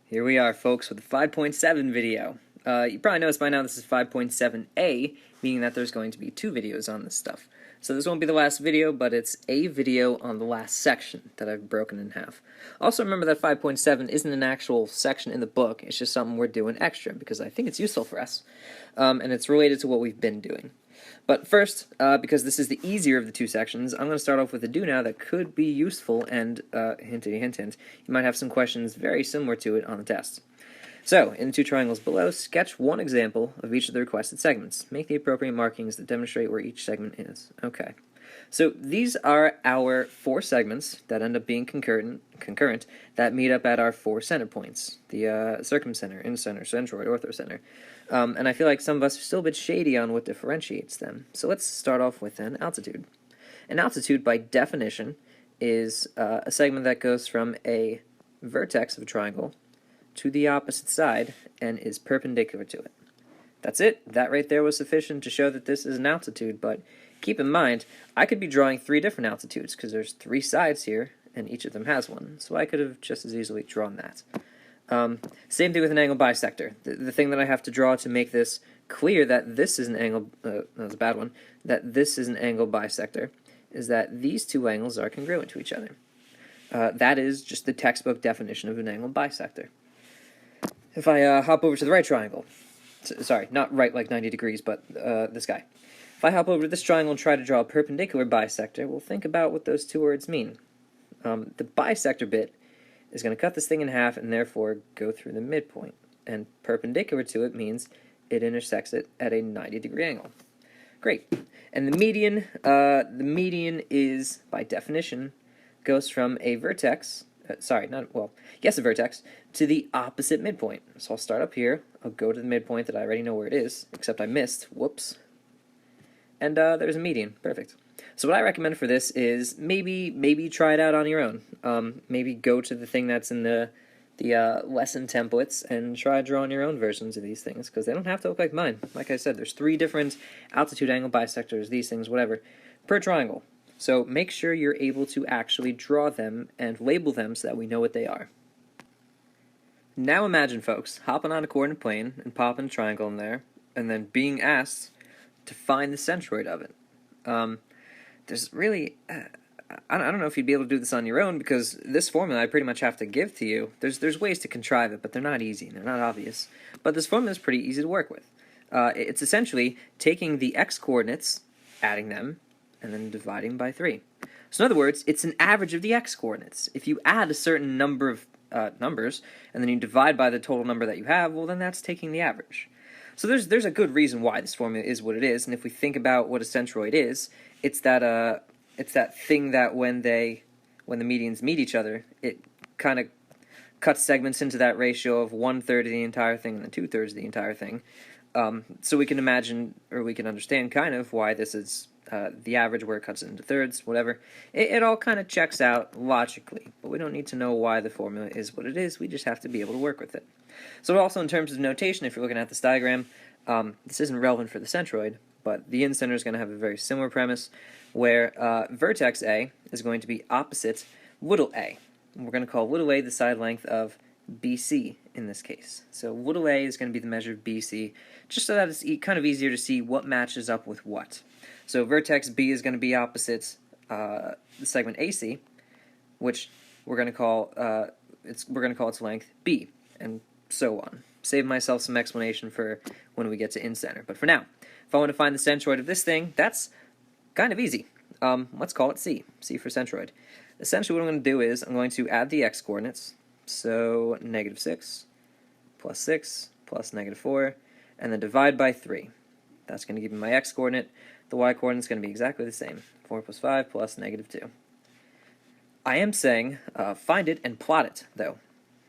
Here we are, folks, with the 5.7 video. You probably noticed by now this is 5.7a, meaning that there's going to be 2 videos on this stuff. So this won't be the last video, but it's a video on the last section that I've broken in half. Also remember that 5.7 isn't an actual section in the book, it's just something we're doing extra, because I think it's useful for us, and it's related to what we've been doing. But first, because this is the easier of the 2 sections, I'm going to start off with a do now that could be useful, and hintity hint hint, you might have some questions very similar to it on the test. So, in the 2 triangles below, sketch one example of each of the requested segments. Make the appropriate markings that demonstrate where each segment is. Okay. So these are our 4 segments that end up being concurrent that meet up at our 4 center points. The circumcenter, incenter, centroid, orthocenter. And I feel like some of us are still a bit shady on what differentiates them. So let's start off with an altitude. An altitude, by definition, is a segment that goes from a vertex of a triangle to the opposite side and is perpendicular to it. That's it. That right there was sufficient to show that this is an altitude, but keep in mind, I could be drawing 3 different altitudes because there's 3 sides here and each of them has one, so I could have just as easily drawn that. Same thing with an angle bisector. The thing that I have to draw to make this clear that this is an angle, that was a bad one, that this is an angle bisector, is that these 2 angles are congruent to each other. That is just the textbook definition of an angle bisector. If I hop over to the right triangle, sorry, not right like 90 degrees, but this guy. If I hop over to this triangle and try to draw a perpendicular bisector, we'll think about what those 2 words mean. The bisector bit is going to cut this thing in half and therefore go through the midpoint. And perpendicular to it means it intersects it at a 90-degree angle. Great. And the median is, by definition, goes from a vertex, a vertex, to the opposite midpoint. So I'll start up here, I'll go to the midpoint that I already know where it is, except I missed, whoops. And there's a median, perfect. So what I recommend for this is maybe try it out on your own. Maybe go to the thing that's in the lesson templates and try drawing your own versions of these things, because they don't have to look like mine. Like I said, there's 3 different altitude angle bisectors, these things, whatever, per triangle. So make sure you're able to actually draw them and label them so that we know what they are. Now imagine, folks, hopping on a coordinate plane and popping a triangle in there, and then being asked to find the centroid of it. There's really, I don't know if you'd be able to do this on your own, because this formula I pretty much have to give to you. There's ways to contrive it, but they're not easy, they're not obvious. But this formula is pretty easy to work with. It's essentially taking the x-coordinates, adding them, and then dividing by 3. So in other words, it's an average of the x-coordinates. If you add a certain number of numbers, and then you divide by the total number that you have, well then that's taking the average. So there's a good reason why this formula is what it is, and if we think about what a centroid is, it's that thing that when the medians meet each other, it kind of cuts segments into that ratio of 1/3 of the entire thing and then 2/3 of the entire thing. So we can imagine, or we can understand kind of why this is the average where it cuts it into thirds, whatever. It all kind of checks out logically, but we don't need to know why the formula is what it is, we just have to be able to work with it. So also in terms of notation, if you're looking at this diagram, this isn't relevant for the centroid, but the incenter is going to have a very similar premise, where vertex A is going to be opposite little a. And we're going to call little a the side length of BC in this case. So little a is going to be the measure of BC, just so that it's kind of easier to see what matches up with what. So vertex B is going to be opposite the segment AC, which we're going to call its length B, and so on. Save myself some explanation for when we get to incenter. But for now, if I want to find the centroid of this thing, that's kind of easy. Let's call it C. C for centroid. Essentially what I'm going to do is I'm going to add the x-coordinates. So -6 plus 6 plus -4, and then divide by 3. That's going to give me my x-coordinate. The y-coordinate is going to be exactly the same. 4 plus 5 plus -2. I am saying find it and plot it, though.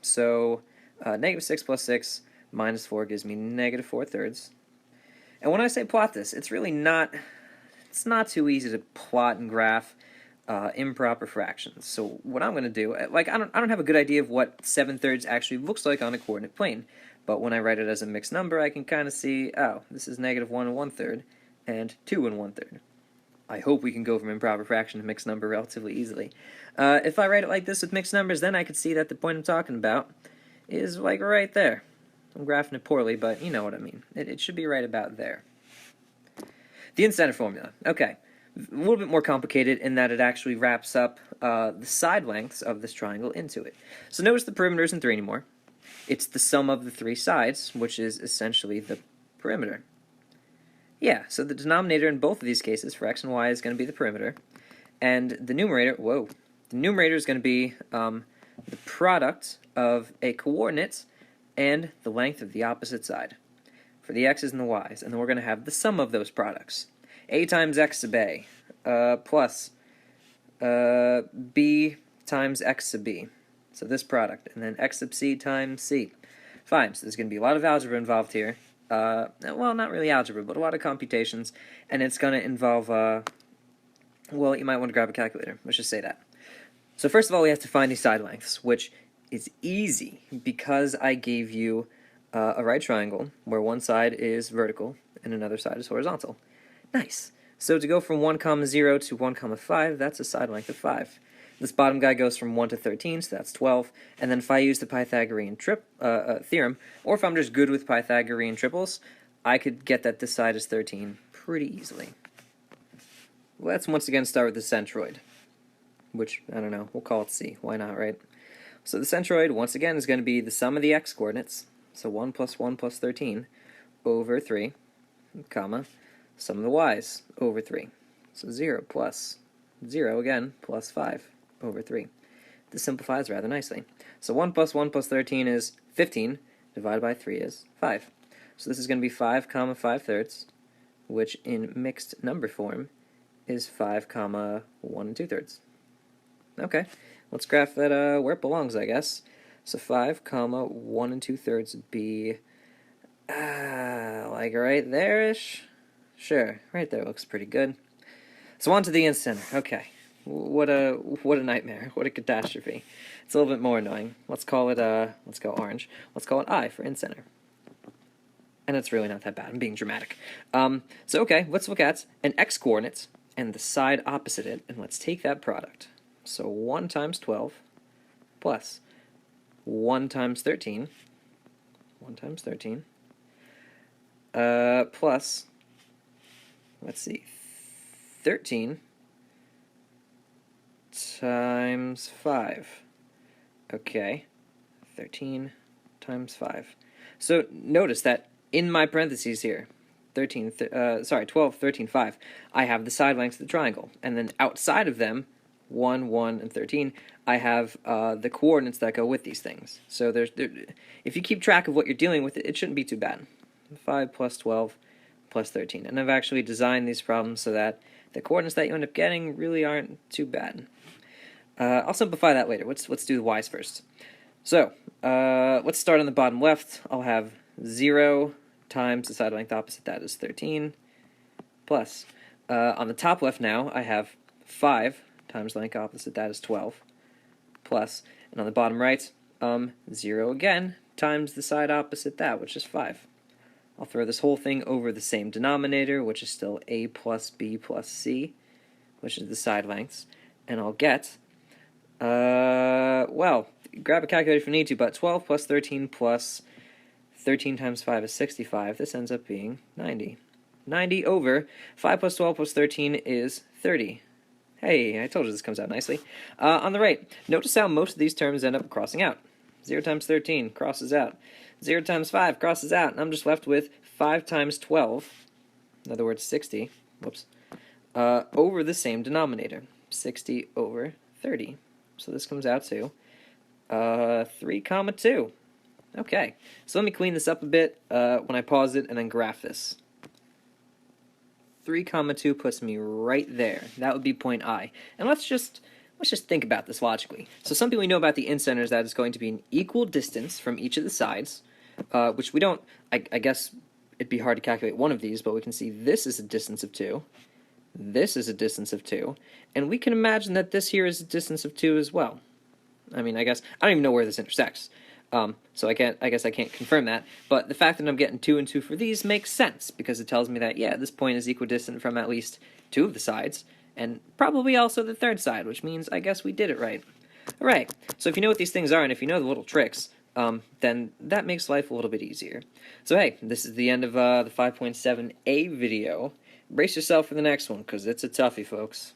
So -6 plus 6 minus 4 gives me -4/3. And when I say plot this, it's really not, it's not too easy to plot and graph improper fractions. So what I'm going to do, like I don't have a good idea of what 7/3 actually looks like on a coordinate plane, but when I write it as a mixed number, I can kind of see, oh, this is -1 1/3 and 2 1/3. I hope we can go from improper fraction to mixed number relatively easily. If I write it like this with mixed numbers, then I could see that the point I'm talking about is like right there. I'm graphing it poorly, but you know what I mean. It should be right about there. The Incenter formula. Okay. A little bit more complicated in that it actually wraps up the side lengths of this triangle into it. So notice the perimeter isn't 3 anymore. It's the sum of the 3 sides, which is essentially the perimeter. Yeah, so the denominator in both of these cases for x and y is going to be the perimeter. And the numerator, the numerator is going to be the product of a coordinate and the length of the opposite side for the x's and the y's. And then we're going to have the sum of those products. A times x sub a plus b times x sub b. So this product. And then x sub c times c. Fine, so there's going to be a lot of algebra involved here. Well, not really algebra, but a lot of computations. And it's going to involve, well, you might want to grab a calculator. Let's just say that. So first of all, we have to find these side lengths, which is easy because I gave you a right triangle where one side is vertical and another side is horizontal. Nice. So to go from 1, 0 to 1, 5, that's a side length of 5. This bottom guy goes from 1 to 13, so that's 12. And then if I use the Pythagorean theorem, or if I'm just good with Pythagorean triples, I could get that this side is 13 pretty easily. Let's once again start with the centroid, which, I don't know, we'll call it C. Why not, right? So the centroid, once again, is going to be the sum of the x-coordinates, so 1 plus 1 plus 13, over 3, comma, sum of the y's, over 3. So 0 plus 0 again, plus 5, over 3. This simplifies rather nicely. So 1 plus 13 is 15, divided by 3 is 5. So this is going to be 5, 5 thirds, which in mixed number form is 5, 1 2 thirds. Okay, let's graph that where it belongs, I guess. So 5, 1 2 thirds would be like right there-ish. Sure, right there looks pretty good. So on to the Incenter. Okay, what a nightmare. What a catastrophe. It's a little bit more annoying. Let's call it let's go orange. Let's call it I for Incenter. And it's really not that bad. I'm being dramatic. So okay, let's look at an x-coordinate and the side opposite it, and let's take that product. So 1 times 12 plus 1 times 13, 1 times 13, plus, let's see, 13 times 5. Okay, 13 times 5. So notice that in my parentheses here, 12, 13, 5, I have the side lengths of the triangle. And then outside of them, 1, 1, and 13, I have the coordinates that go with these things. So if you keep track of what you're dealing with, it shouldn't be too bad. 5 plus 12 plus 13. And I've actually designed these problems so that the coordinates that you end up getting really aren't too bad. I'll simplify that later. Let's do the y's first. So let's start on the bottom left. I'll have 0 times the side length opposite that is 13, plus on the top left now I have 5 times length opposite that is 12, plus, and on the bottom right 0 again times the side opposite that, which is 5. I'll throw this whole thing over the same denominator, which is still a plus b plus c, which is the side lengths, and I'll get, well, grab a calculator if you need to, but 12 plus 13 plus 13 times 5 is 65. This ends up being 90. 90 over 5 plus 12 plus 13 is 30. Hey, I told you this comes out nicely. On the right, notice how most of these terms end up crossing out. 0 times 13 crosses out. 0 times 5 crosses out, and I'm just left with 5 times 12, in other words 60, whoops, over the same denominator, 60 over 30. So this comes out to 3, 2. Okay, so let me clean this up a bit when I pause it and then graph this. 3, 2 puts me right there. That would be point I. And let's just think about this logically. So something we know about the Incenter is that it's going to be an equal distance from each of the sides, which we don't, I guess it'd be hard to calculate one of these, but we can see this is a distance of 2, this is a distance of 2, and we can imagine that this here is a distance of 2 as well. I mean, I guess, I don't even know where this intersects. So I guess I can't confirm that, but the fact that I'm getting 2 and 2 for these makes sense, because it tells me that, yeah, this point is equidistant from at least 2 of the sides, and probably also the third side, which means I guess we did it right. Alright, so if you know what these things are, and if you know the little tricks, then that makes life a little bit easier. So hey, this is the end of the 5.7a video. Brace yourself for the next one, because it's a toughie, folks.